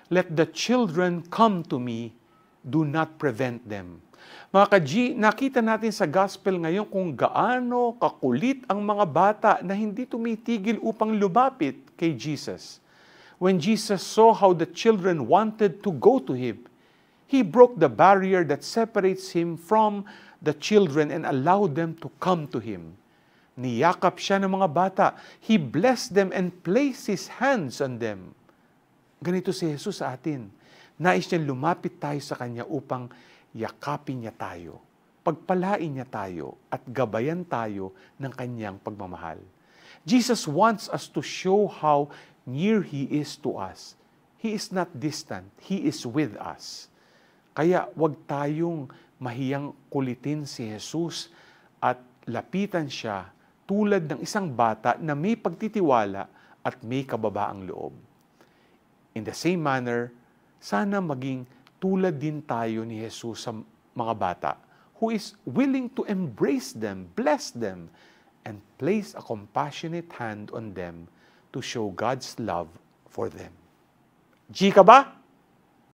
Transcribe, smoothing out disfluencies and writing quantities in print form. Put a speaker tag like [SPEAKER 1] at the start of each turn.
[SPEAKER 1] Let the children come to me, do not prevent them. Mga ka-G, nakita natin sa gospel ngayon kung gaano kakulit ang mga bata na hindi tumitigil upang lumapit kay Jesus. When Jesus saw how the children wanted to go to Him, He broke the barrier that separates Him from the children and allowed them to come to Him. Niyakap siya ng mga bata. He blessed them and placed His hands on them. Ganito si Jesus sa atin. Nais niya lumapit tayo sa Kanya upang yakapin niya tayo, pagpalain niya tayo, at gabayan tayo ng Kanyang pagmamahal. Jesus wants us to show how near He is to us. He is not distant. He is with us. Kaya wag tayong mahiyang kulitin si Jesus at lapitan siya tulad ng isang bata na may pagtitiwala at may kababaang loob. In the same manner, sana maging tulad din tayo ni Jesus sa mga bata who is willing to embrace them, bless them, and place a compassionate hand on them to show God's love for them. G ka ba?